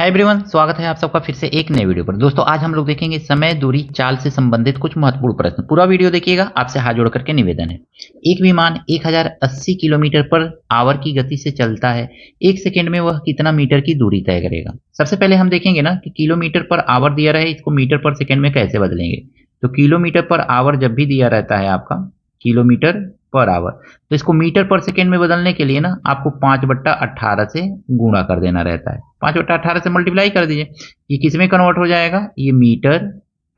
Hi everyone, स्वागत है आप सबका फिर से एक नए वीडियो पर। दोस्तों आज हम लोग देखेंगे समय, दूरी, चाल से संबंधित कुछ महत्वपूर्ण प्रश्न। पूरा वीडियो देखिएगा, आपसे हाथ जोड़ करके निवेदन है। एक विमान 1080 किलोमीटर पर आवर की गति से चलता है। एक सेकेंड में वह कितना मीटर की दूरी तय करेगा? सबसे पहले हम देखेंगे ना कि किलोमीटर पर आवर दिया रहे, इसको मीटर पर सेकेंड में कैसे बदलेंगे। तो किलोमीटर पर आवर जब भी दिया रहता है आपका किलोमीटर पर आवर, तो इसको मीटर पर सेकेंड में बदलने के लिए ना आपको 5/18 से गुणा कर देना रहता है। 5/18 से मल्टीप्लाई कर दीजिए। ये किस में कन्वर्ट हो जाएगा? ये मीटर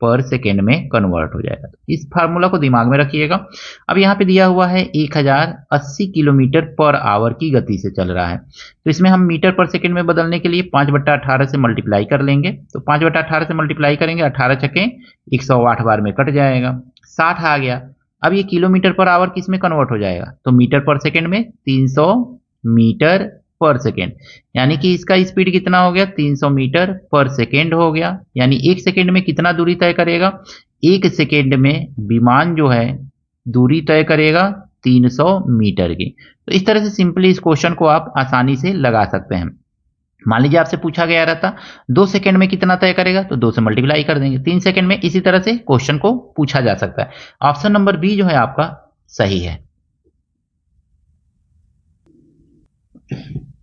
पर सेकेंड में कन्वर्ट हो जाएगा। तो इस फार्मूला को दिमाग में रखिएगा। अब यहाँ पे दिया हुआ है 1080 किलोमीटर पर आवर की गति से चल रहा है, तो इसमें हम मीटर पर सेकेंड में बदलने के लिए 5/18 से मल्टीप्लाई कर लेंगे। तो 5/18 से मल्टीप्लाई करेंगे, 18 छके 108 बार में कट जाएगा, 60 आ गया। अब ये किलोमीटर पर आवर किस में कन्वर्ट हो जाएगा? तो मीटर पर सेकेंड में 300 मीटर पर सेकेंड, यानी कि इसका स्पीड कितना हो गया? 300 मीटर पर सेकेंड हो गया। यानी एक सेकेंड में कितना दूरी तय करेगा? एक सेकेंड में विमान जो है दूरी तय करेगा 300 मीटर की। तो इस तरह से सिंपली इस क्वेश्चन को आप आसानी से लगा सकते हैं। मान लीजिए आपसे पूछा गया रहता 2 सेकंड में कितना तय करेगा, तो 2 से मल्टीप्लाई कर देंगे। 3 सेकंड में इसी तरह से क्वेश्चन को पूछा जा सकता है। ऑप्शन नंबर बी जो है आपका सही है।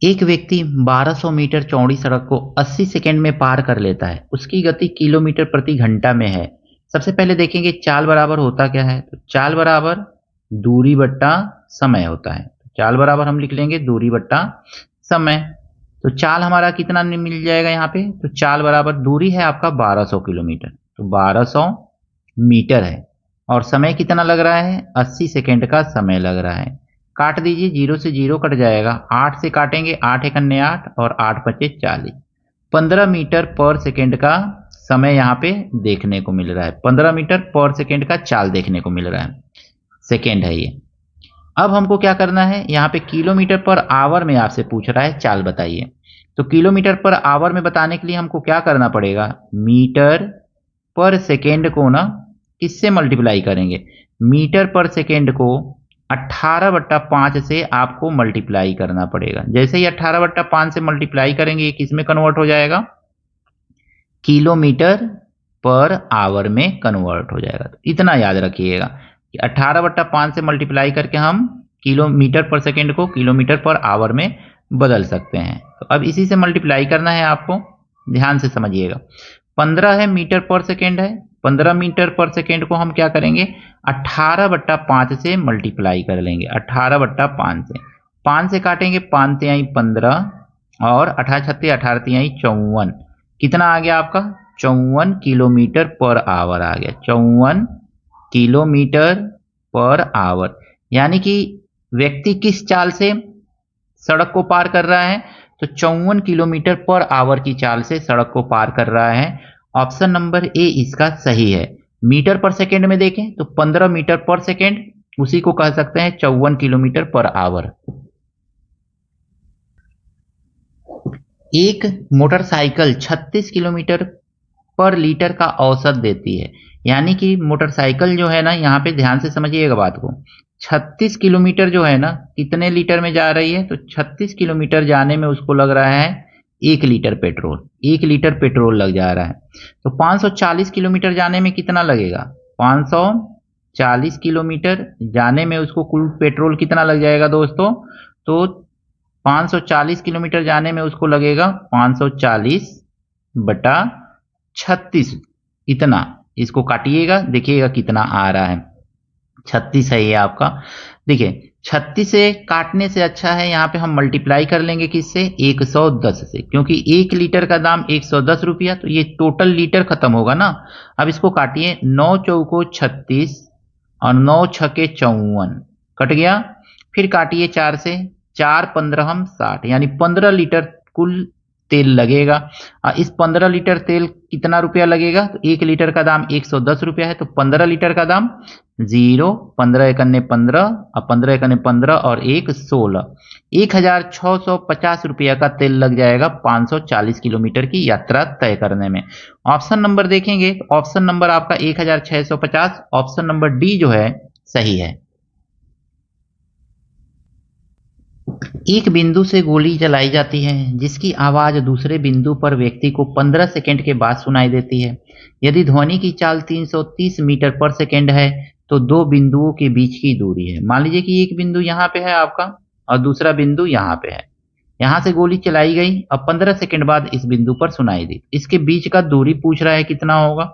एक व्यक्ति 1200 मीटर चौड़ी सड़क को 80 सेकंड में पार कर लेता है। उसकी गति किलोमीटर प्रति घंटा में है। सबसे पहले देखेंगे चाल बराबर होता क्या है। तो चाल बराबर दूरी बट्टा समय होता है। चाल बराबर हम लिख लेंगे दूरी बट्टा समय। तो चाल हमारा कितना मिल जाएगा यहाँ पे? तो चाल बराबर दूरी है आपका 1200 किलोमीटर, तो 1200 मीटर है, और समय कितना लग रहा है? 80 सेकेंड का समय लग रहा है। काट दीजिए, 0 से 0 कट जाएगा, 8 से काटेंगे, 8 एकन्ने 8 और 8 पचे 40। 15 मीटर पर सेकेंड का समय यहाँ पे देखने को मिल रहा है। 15 मीटर पर सेकेंड का चाल देखने को मिल रहा है, सेकेंड है ये। अब हमको क्या करना है, यहाँ पे किलोमीटर पर आवर में आपसे पूछ रहा है चाल बताइए। तो किलोमीटर पर आवर में बताने के लिए हमको क्या करना पड़ेगा? मीटर पर सेकेंड को ना किससे मल्टीप्लाई करेंगे? मीटर पर सेकेंड को 18/5 से आपको मल्टीप्लाई करना पड़ेगा। जैसे ही 18/5 से मल्टीप्लाई करेंगे, ये किस में कन्वर्ट हो जाएगा? किलोमीटर पर आवर में कन्वर्ट हो जाएगा। तो इतना याद रखिएगा कि 18/5 से मल्टीप्लाई करके हम किलोमीटर पर सेकेंड को किलोमीटर पर आवर में बदल सकते हैं। तो अब इसी से मल्टीप्लाई करना है आपको, ध्यान से समझिएगा। 15 है मीटर पर सेकेंड है, 15 मीटर पर सेकेंड को हम क्या करेंगे? 18/5 से मल्टीप्लाई कर लेंगे। 18/5 से 5 से काटेंगे, 5 तिहाई 15 और 18 छत्ते 18 तिहाई 54। कितना आ गया आपका? 54 किलोमीटर पर आवर आ गया। 54 किलोमीटर पर आवर, यानी कि व्यक्ति किस चाल से सड़क को पार कर रहा है? तो 54 किलोमीटर पर आवर की चाल से सड़क को पार कर रहा है। ऑप्शन नंबर ए इसका सही है। मीटर पर सेकेंड में देखें तो 15 मीटर पर सेकेंड, उसी को कह सकते हैं 54 किलोमीटर पर आवर। एक मोटरसाइकिल 36 किलोमीटर पर लीटर का औसत देती है। यानी कि मोटरसाइकिल जो है ना, यहाँ पे ध्यान से समझिएगा बात को, 36 किलोमीटर जो है ना कितने लीटर में जा रही है? तो 36 किलोमीटर जाने में उसको लग रहा है 1 लीटर पेट्रोल। 1 लीटर पेट्रोल लग जा रहा है। तो 540 किलोमीटर जाने में कितना लगेगा? 540 किलोमीटर जाने में उसको कुल पेट्रोल कितना लग जाएगा दोस्तों? तो 540 किलोमीटर जाने में उसको लगेगा 540/36। इतना, इसको काटिएगा, देखिएगा कितना आ रहा है। 36 है ये आपका। देखिए 36 से काटने से अच्छा है यहाँ पे हम मल्टीप्लाई कर लेंगे किससे? 110 से, क्योंकि 1 लीटर का दाम 110 रुपया, तो ये टोटल लीटर खत्म होगा ना। अब इसको काटिए, 9 चौको 36 और 9 छके 54 कट गया। फिर काटिए 4 से, 4 15 हम 60, यानी 15 लीटर कुल तेल लगेगा। इस 15 लीटर तेल कितना रुपया लगेगा? तो 1 लीटर का दाम 110 रुपया है, तो 15 लीटर का दाम 0, 15 एकन्ने 15 और 15 एकन्ने 15 और 1 16, 1650 रुपया का तेल लग जाएगा 540 किलोमीटर की यात्रा तय करने में। ऑप्शन नंबर देखेंगे, ऑप्शन नंबर आपका 1650, ऑप्शन नंबर डी जो है सही है। एक बिंदु से गोली चलाई जाती है जिसकी आवाज दूसरे बिंदु पर व्यक्ति को 15 सेकंड के बाद सुनाई देती है। यदि ध्वनि की चाल 330 मीटर पर सेकंड है तो दो बिंदुओं के बीच की दूरी है। मान लीजिए कि एक बिंदु यहाँ पे है आपका और दूसरा बिंदु यहाँ पे है। यहाँ से गोली चलाई गई और 15 सेकंड बाद इस बिंदु पर सुनाई दी। इसके बीच का दूरी पूछ रहा है कितना होगा।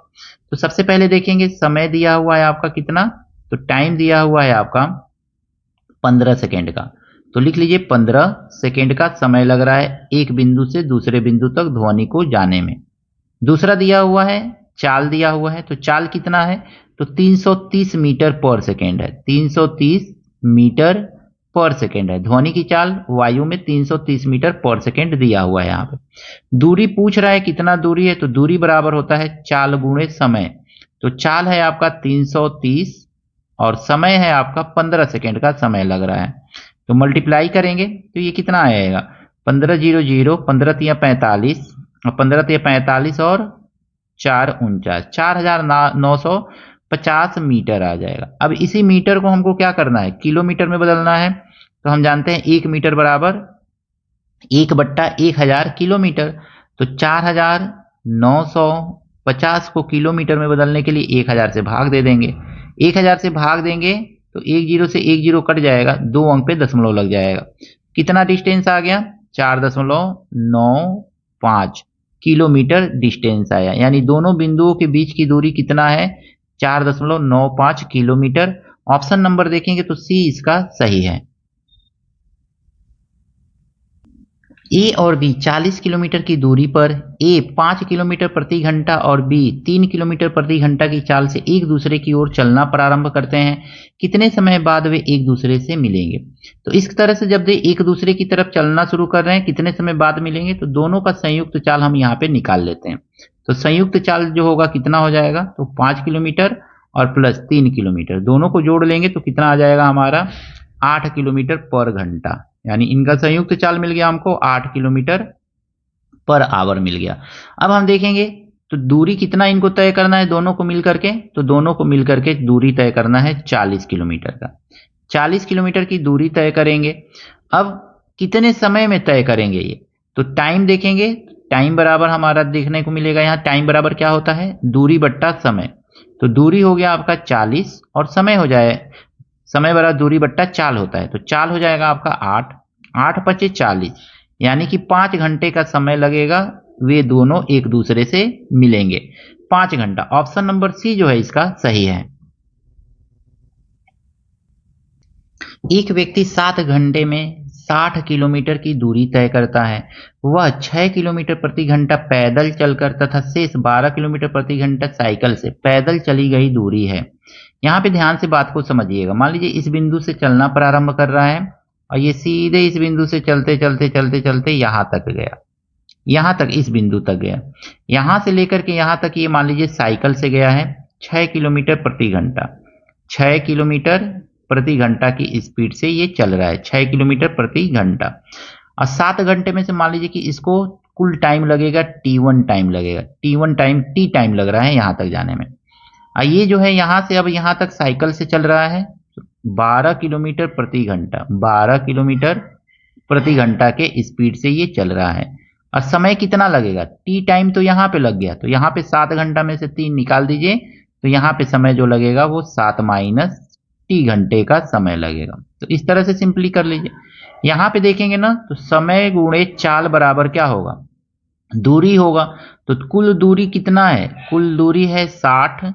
तो सबसे पहले देखेंगे समय दिया हुआ है आपका कितना, तो टाइम दिया हुआ है आपका 15 सेकंड का। तो लिख लीजिए 15 सेकंड का समय लग रहा है एक बिंदु से दूसरे बिंदु तक ध्वनि को जाने में। दूसरा दिया हुआ है चाल दिया हुआ है, तो चाल कितना है, तो 330 मीटर पर सेकंड है। 330 मीटर पर सेकंड है ध्वनि की चाल, वायु में 330 मीटर पर सेकंड दिया हुआ है। यहाँ पे दूरी पूछ रहा है कितना दूरी है, तो दूरी बराबर होता है चाल गुणे समय। तो चाल है आपका 330 और समय है आपका 15 सेकंड का समय लग रहा है। तो मल्टीप्लाई करेंगे तो ये कितना आएगा, 15 0 0 15 तिया 45 और 15 तिया 45 और 4 49, 4950 मीटर आ जाएगा। अब इसी मीटर को हमको क्या करना है, किलोमीटर में बदलना है। तो हम जानते हैं 1 मीटर बराबर 1/1000 किलोमीटर। तो 4950 को किलोमीटर में बदलने के लिए 1000 से भाग दे देंगे। 1000 से भाग देंगे तो 10 से 10 कट जाएगा, 2 अंक पे दशमलव लग जाएगा। कितना डिस्टेंस आ गया, 4.95 किलोमीटर डिस्टेंस आया। यानी दोनों बिंदुओं के बीच की दूरी कितना है, 4.95 किलोमीटर। ऑप्शन नंबर देखेंगे तो सी इसका सही है। ए और बी 40 किलोमीटर की दूरी पर ए 5 किलोमीटर प्रति घंटा और बी 3 किलोमीटर प्रति घंटा की चाल से एक दूसरे की ओर चलना प्रारंभ करते हैं। कितने समय बाद वे एक दूसरे से मिलेंगे। तो इस तरह से जब वे एक दूसरे की तरफ चलना शुरू कर रहे हैं, कितने समय बाद मिलेंगे, तो दोनों का संयुक्त चाल हम यहाँ पे निकाल लेते हैं। तो संयुक्त चाल जो होगा कितना हो जाएगा, तो 5 किलोमीटर और प्लस 3 किलोमीटर, दोनों को जोड़ लेंगे तो कितना आ जाएगा हमारा, 8 किलोमीटर पर घंटा। यानी इनका संयुक्त चाल मिल गया हमको 8 किलोमीटर पर आवर मिल गया। अब हम देखेंगे तो दूरी कितना इनको तय करना है दोनों को मिल करके, तो दोनों को मिल करके दूरी तय करना है 40 किलोमीटर का। 40 किलोमीटर की दूरी तय करेंगे। अब कितने समय में तय करेंगे ये, तो टाइम देखेंगे। टाइम बराबर हमारा देखने को मिलेगा, यहाँ टाइम बराबर क्या होता है, दूरी बट्टा समय। तो दूरी हो गया आपका 40 और समय हो जाए, समय बराबर दूरी बट्टा चाल होता है। तो चाल हो जाएगा आपका 8, 8 पचे 40, यानी कि 5 घंटे का समय लगेगा, वे दोनों एक दूसरे से मिलेंगे 5 घंटा। ऑप्शन नंबर सी जो है इसका सही है। एक व्यक्ति 7 घंटे में 60 किलोमीटर की दूरी तय करता है। वह 6 किलोमीटर प्रति घंटा पैदल चलकर तथा शेष 12 किलोमीटर प्रति घंटा साइकिल से पैदल चली गई दूरी है। यहाँ पे ध्यान से बात को समझिएगा। मान लीजिए इस बिंदु से चलना प्रारंभ कर रहा है और ये सीधे इस बिंदु से चलते चलते चलते चलते यहाँ तक गया, यहाँ तक इस बिंदु तक गया। यहाँ से लेकर के यहाँ तक ये मान लीजिए साइकिल से गया है 6 किलोमीटर प्रति घंटा, 6 किलोमीटर प्रति घंटा की स्पीड से ये चल रहा है, 6 किलोमीटर प्रति घंटा। और 7 घंटे में से मान लीजिए कि इसको कुल टाइम लगेगा T1 टाइम लगेगा, T टाइम लग रहा है यहाँ तक जाने में। ये जो है यहाँ से अब यहाँ तक साइकिल से चल रहा है 12 किलोमीटर प्रति घंटा, 12 किलोमीटर प्रति घंटा के स्पीड से ये चल रहा है। और समय कितना लगेगा, टी टाइम तो यहाँ पे लग गया, तो यहाँ पे 7 घंटा में से 3 निकाल दीजिए, तो यहाँ पे समय जो लगेगा वो 7 माइनस टी घंटे का समय लगेगा। तो इस तरह से सिंपली कर लीजिए। यहाँ पे देखेंगे ना तो समय गुणे चाल बराबर क्या होगा, दूरी होगा। तो कुल दूरी कितना है, कुल दूरी है 60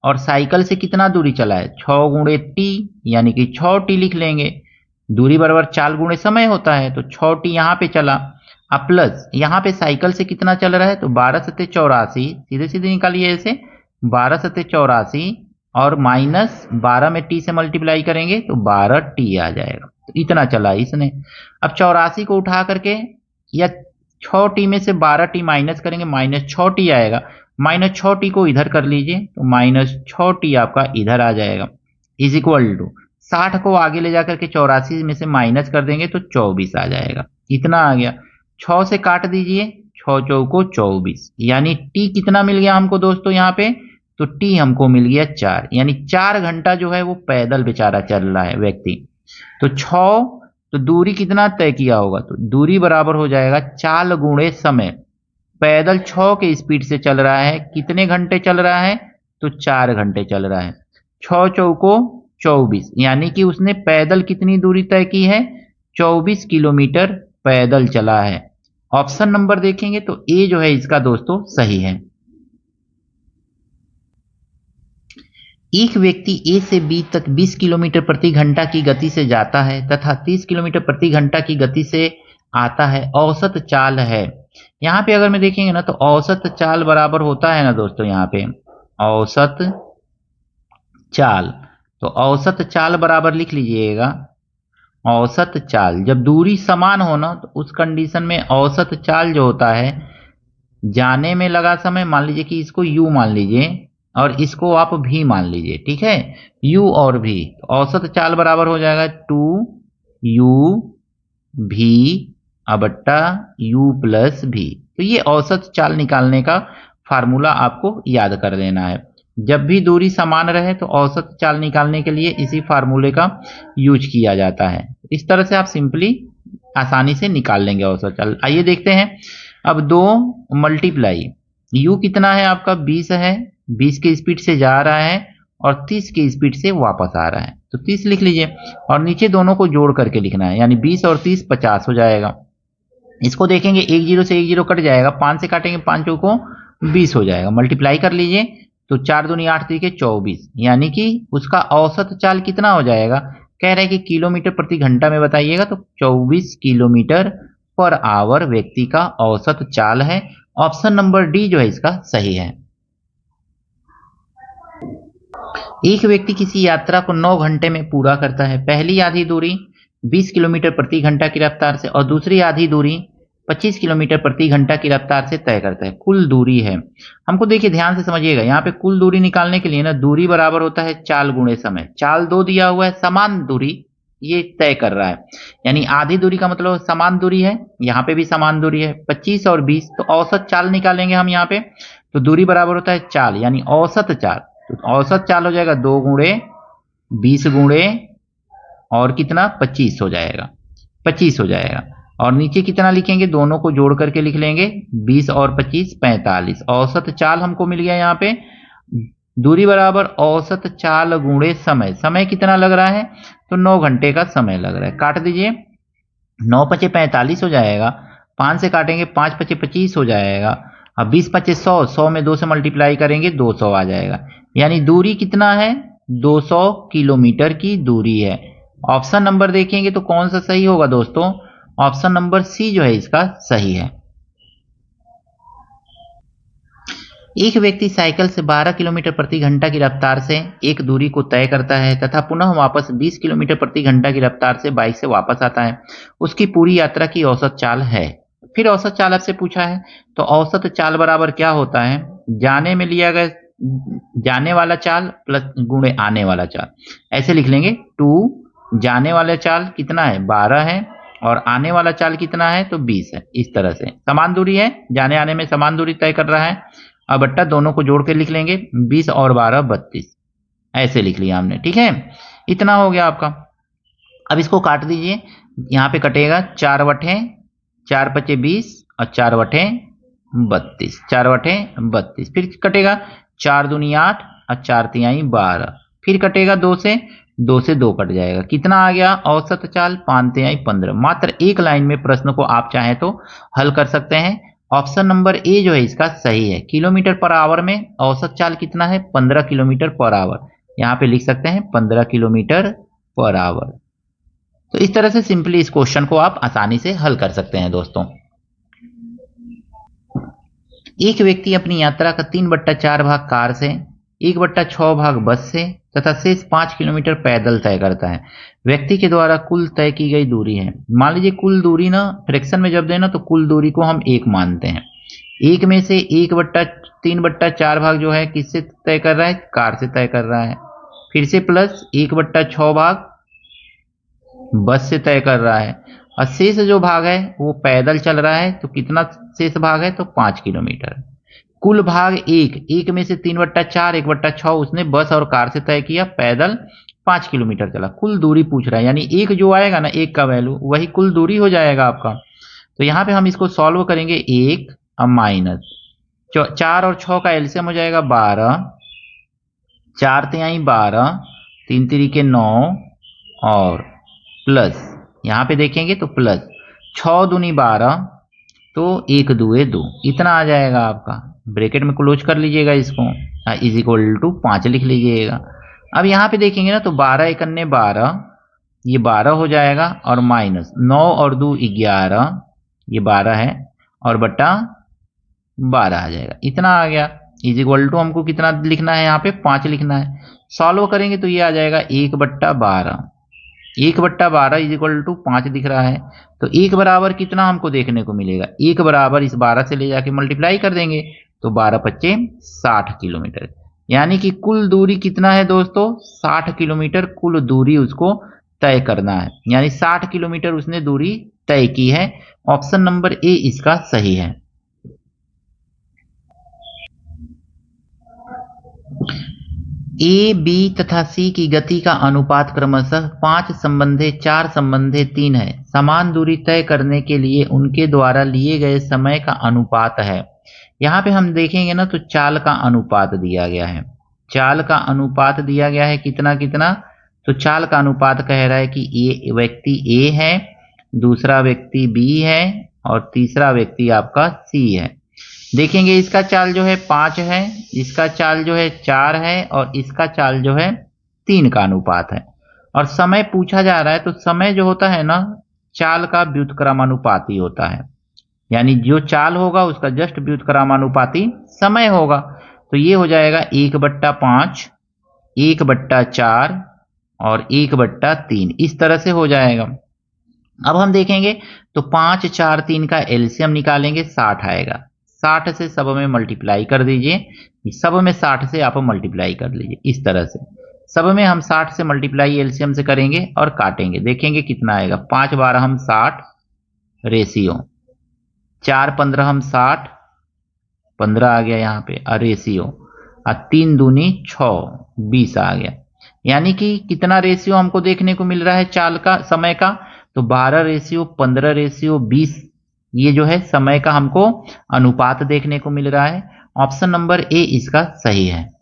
और साइकिल से कितना दूरी चला है 6 गुणे टी, यानी कि 6 टी लिख लेंगे। दूरी बराबर चाल गुणे समय होता है, तो 6 टी यहाँ पे चला। अब प्लस यहाँ पे साइकिल से कितना चल रहा है, तो 12 सत्ते 84, सीधे सीधे निकालिए ऐसे, 12 सत्ते 84 और माइनस 12 में टी से मल्टीप्लाई करेंगे तो 12 टी आ जाएगा। तो इतना चला इसने। अब 84 को उठा करके या 6 टी में से 12 टी माइनस करेंगे, माइनस 6 टी आएगा। माइनस 6 टी को इधर कर लीजिए तो माइनस 6 टी आपका इधर आ जाएगा, इज इक्वल टू 60 को आगे ले जाकर के 84 में से माइनस कर देंगे तो 24 आ जाएगा। इतना आ गया। 6 से काट दीजिए, 6 चौको 24, यानी टी कितना मिल गया हमको दोस्तों यहाँ पे, तो टी हमको मिल गया 4, यानी 4 घंटा जो है वो पैदल बेचारा चल रहा है व्यक्ति। तो 6 तो दूरी कितना तय किया होगा, तो दूरी बराबर हो जाएगा चाल गुणे समय। पैदल 6 के स्पीड से चल रहा है, कितने घंटे चल रहा है, तो 4 घंटे चल रहा है। 6 चौको 24, यानी कि उसने पैदल कितनी दूरी तय की है, 24 किलोमीटर पैदल चला है। ऑप्शन नंबर देखेंगे तो ए जो है इसका दोस्तों सही है। एक व्यक्ति ए से बी तक 20 किलोमीटर प्रति घंटा की गति से जाता है तथा 30 किलोमीटर प्रति घंटा की गति से आता है, औसत चाल है। यहाँ पे अगर मैं देखेंगे ना तो औसत चाल बराबर होता है ना दोस्तों, यहाँ पे औसत चाल, तो औसत चाल बराबर लिख लीजिएगा औसत चाल। जब दूरी समान हो ना तो उस कंडीशन में औसत चाल जो होता है, जाने में लगा समय, मान लीजिए कि इसको u मान लीजिए और इसको आप v मान लीजिए, ठीक है, u और v, तो औसत चाल बराबर हो जाएगा 2u v बट्टा u प्लस v। तो ये औसत चाल निकालने का फार्मूला आपको याद कर लेना है। जब भी दूरी समान रहे तो औसत चाल निकालने के लिए इसी फार्मूले का यूज किया जाता है। इस तरह से आप सिंपली आसानी से निकाल लेंगे औसत चाल। आइए देखते हैं अब 2 मल्टीप्लाई, u कितना है आपका 20 है, 20 के स्पीड से जा रहा है और 30 के स्पीड से वापस आ रहा है, तो 30 लिख लीजिए और नीचे दोनों को जोड़ करके लिखना है, यानी 20 और 30 50 हो जाएगा। इसको देखेंगे 1 0 से 1 0 कट जाएगा, 5 से काटेंगे 5 को 20 हो जाएगा, मल्टीप्लाई कर लीजिए तो 4 दूनी 8 3 24, यानी कि उसका औसत चाल कितना हो जाएगा, कह रहे हैं कि किलोमीटर प्रति घंटा में बताइएगा, तो 24 किलोमीटर पर आवर व्यक्ति का औसत चाल है। ऑप्शन नंबर डी जो है इसका सही है। एक व्यक्ति किसी यात्रा को 9 घंटे में पूरा करता है। पहली आधी दूरी 20 किलोमीटर प्रति घंटा की रफ्तार से और दूसरी आधी दूरी 25 किलोमीटर प्रति घंटा की रफ्तार से तय करता है। कुल दूरी है, हमको देखिए ध्यान से समझिएगा, यहाँ पे कुल दूरी निकालने के लिए ना दूरी बराबर होता है चाल गुणे समय। चाल 2 दिया हुआ है, समान दूरी ये तय कर रहा है, यानी आधी दूरी का मतलब समान दूरी है, यहाँ पे भी समान दूरी है 25 और 20, तो औसत चाल निकालेंगे हम यहाँ पे, तो दूरी बराबर होता है चाल, यानी औसत चाल, तो औसत चाल हो जाएगा 2 गुणे 20 गुणे और कितना 25 हो जाएगा, 25 हो जाएगा। और नीचे कितना लिखेंगे, दोनों को जोड़ करके लिख लेंगे 20 और 25 45। औसत चाल हमको मिल गया, यहाँ पे दूरी बराबर औसत चाल गुणे समय। समय कितना लग रहा है, तो 9 घंटे का समय लग रहा है, काट दीजिए 9 पचे 45 हो जाएगा, 5 से काटेंगे 5 पचे 25 हो जाएगा, अब 20 पचे 100, 100 में 2 से मल्टीप्लाई करेंगे 200 आ जाएगा, यानी दूरी कितना है 200 किलोमीटर की दूरी है। ऑप्शन नंबर देखेंगे तो कौन सा सही होगा दोस्तों, ऑप्शन नंबर सी जो है इसका सही है। एक व्यक्ति साइकिल से 12 किलोमीटर प्रति घंटा की रफ्तार से एक दूरी को तय करता है तथा पुनः वापस 20 किलोमीटर प्रति घंटा की रफ्तार से बाइक से वापस आता है। उसकी पूरी यात्रा की औसत चाल है। फिर औसत चाल आपसे पूछा है, तो औसत चाल बराबर क्या होता है, जाने में लिया गया जाने वाला चाल प्लस गुणे आने वाला चाल, ऐसे लिख लेंगे 2 जाने वाला चाल कितना है 12 है और आने वाला चाल कितना है तो 20 है। इस तरह से समान दूरी है, जाने आने में समान दूरी तय कर रहा है, अब बट्टा दोनों को जोड़ के लिख लेंगे 20 और 12 32, ऐसे लिख लिया हमने, ठीक है, इतना हो गया आपका। अब इसको काट दीजिए, यहाँ पे कटेगा 4 बटे 4 पचे 20 और 4 बटे 32, 4 बटे 32, फिर कटेगा 4 दूनी 8 और 4 तिहाई 12, फिर कटेगा 2 से 2 कट जाएगा, कितना आ गया औसत चाल 5 तिहाई 15। मात्र एक लाइन में प्रश्न को आप चाहें तो हल कर सकते हैं। ऑप्शन नंबर ए जो है इसका सही है। किलोमीटर पर आवर में औसत चाल कितना है 15 किलोमीटर पर आवर, यहाँ पे लिख सकते हैं 15 किलोमीटर पर आवर। तो इस तरह से सिंपली इस क्वेश्चन को आप आसानी से हल कर सकते हैं दोस्तों। एक व्यक्ति अपनी यात्रा का 3/4 भाग कार से, 1/6 भाग बस से तथा शेष 5 किलोमीटर पैदल तय करता है। व्यक्ति के द्वारा कुल तय की गई दूरी है। मान लीजिए कुल दूरी ना फ्रैक्शन में जब देना तो कुल दूरी को हम 1 मानते हैं। 1 में से 1/3/4 भाग जो है किससे तय कर रहा है, कार से तय कर रहा है, फिर से प्लस 1/6 भाग बस से तय कर रहा है और शेष जो भाग है वो पैदल चल रहा है, तो कितना शेष भाग है तो 5 किलोमीटर। कुल भाग 1 में से 3/4 1/6 उसने बस और कार से तय किया, पैदल 5 किलोमीटर चला, कुल दूरी पूछ रहा है, यानी एक जो आएगा ना, एक का वैल्यू वही कुल दूरी हो जाएगा आपका। तो यहाँ पे हम इसको सॉल्व करेंगे, 1 और माइनस 4 और 6 का एलसीएम हो जाएगा 12, 4 तिहाई 12, 3 तिरिके 9 और प्लस यहाँ पे देखेंगे तो प्लस 6 दूनी 12, तो 1 दूए 2, इतना आ जाएगा आपका। ब्रैकेट में क्लोज कर लीजिएगा इसको, इज इक्वल टू 5 लिख लीजिएगा। अब यहाँ पे देखेंगे ना तो 12 एकन्ने 12, ये 12 हो जाएगा और माइनस 9 और 2 11, ये 12 है और बट्टा 12 आ जाएगा, इतना आ गया। इज इक्वल टू हमको कितना लिखना है, यहाँ पे 5 लिखना है। सॉल्व करेंगे तो ये आ जाएगा 1/12, 1/12 इज इक्वल टू 5 दिख रहा है। तो 1 बराबर कितना हमको देखने को मिलेगा, 1 बराबर इस 12 से ले जाके मल्टीप्लाई कर देंगे तो 12×5 = 60 किलोमीटर, यानी कि कुल दूरी कितना है दोस्तों, 60 किलोमीटर कुल दूरी उसको तय करना है, यानी 60 किलोमीटर उसने दूरी तय की है। ऑप्शन नंबर ए इसका सही है। ए, बी तथा सी की गति का अनुपात क्रमशः 5 संबंधे 4 संबंधे 3 है। समान दूरी तय करने के लिए उनके द्वारा लिए गए समय का अनुपात है। यहाँ पे हम देखेंगे ना तो चाल का अनुपात दिया गया है, चाल का अनुपात दिया गया है कितना कितना, तो चाल का अनुपात कह रहा है कि ये व्यक्ति ए है, दूसरा व्यक्ति बी है और तीसरा व्यक्ति आपका सी है। देखेंगे इसका चाल जो है 5 है, इसका चाल जो है 4 है और इसका चाल जो है 3 का अनुपात है। और समय पूछा जा रहा है तो समय जो होता है ना, चाल का व्युत्क्रमानुपाती होता है, यानी जो चाल होगा उसका जस्ट व्युत्क्रमानुपाती समय होगा। तो ये हो जाएगा 1/5, 1/4 और 1/3, इस तरह से हो जाएगा। अब हम देखेंगे तो 5, 4, 3 का एलसीएम निकालेंगे, 60 आएगा। 60 से सब में मल्टीप्लाई कर दीजिए, सब में 60 से आप मल्टीप्लाई कर लीजिए, इस तरह से सब में हम 60 से मल्टीप्लाई एलसीएम से करेंगे और काटेंगे, देखेंगे कितना आएगा। 5 12 हम 60 रेशियो, 4 15 हम 60, 15 आ गया यहाँ पे रेशियो, और 3 दूनी 6 20 आ गया। यानी कि कितना रेशियो हमको देखने को मिल रहा है चाल का, समय का, तो 12:15:20, ये जो है समय का हमको अनुपात देखने को मिल रहा है। ऑप्शन नंबर ए इसका सही है।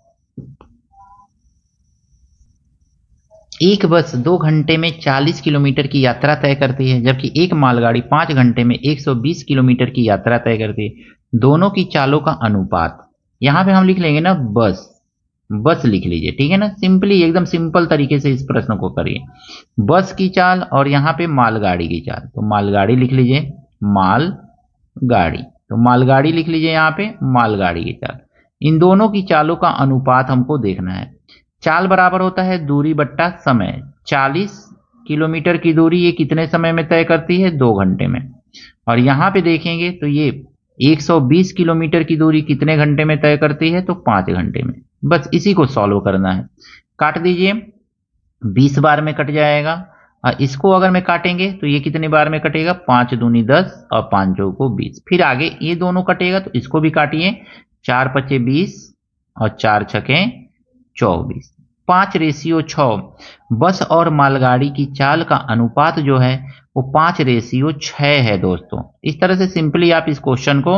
एक बस 2 घंटे में 40 किलोमीटर की यात्रा तय करती है, जबकि एक मालगाड़ी 5 घंटे में 120 किलोमीटर की यात्रा तय करती है। दोनों की चालों का अनुपात, यहाँ पे हम लिख लेंगे ना बस, बस लिख लीजिए, ठीक है ना, सिंपली एकदम सिंपल तरीके से इस प्रश्न को करिए। बस की चाल और यहाँ पे मालगाड़ी की चाल, तो मालगाड़ी लिख लीजिए, मालगाड़ी, तो मालगाड़ी लिख लीजिए यहाँ पे, मालगाड़ी की चाल। इन दोनों की चालों का अनुपात हमको देखना है। चाल बराबर होता है दूरी बट्टा समय। 40 किलोमीटर की दूरी ये कितने समय में तय करती है, 2 घंटे में। और यहाँ पे देखेंगे तो ये 120 किलोमीटर की दूरी कितने घंटे में तय करती है, तो 5 घंटे में। बस इसी को सॉल्व करना है। काट दीजिए, 20 बार में कट जाएगा, और इसको अगर मैं काटेंगे तो ये कितने बार में कटेगा, 5 दूनी 10 और 5 चौको 20। फिर आगे ये दोनों कटेगा तो इसको भी काटिए, 4 5 20 और 4 6 24, 5:6। बस और मालगाड़ी की चाल का अनुपात जो है वो 5:6 है दोस्तों। इस तरह से सिंपली आप इस क्वेश्चन को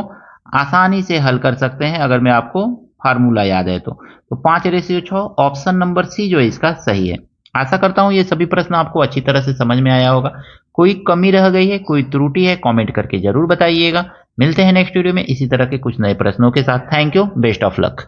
आसानी से हल कर सकते हैं, अगर मैं आपको फार्मूला याद है तो 5:6। ऑप्शन नंबर सी जो है इसका सही है। आशा करता हूं ये सभी प्रश्न आपको अच्छी तरह से समझ में आया होगा। कोई कमी रह गई है, कोई त्रुटि है, कमेंट करके जरूर बताइएगा। मिलते हैं नेक्स्ट वीडियो में इसी तरह के कुछ नए प्रश्नों के साथ। Thank you, best of luck.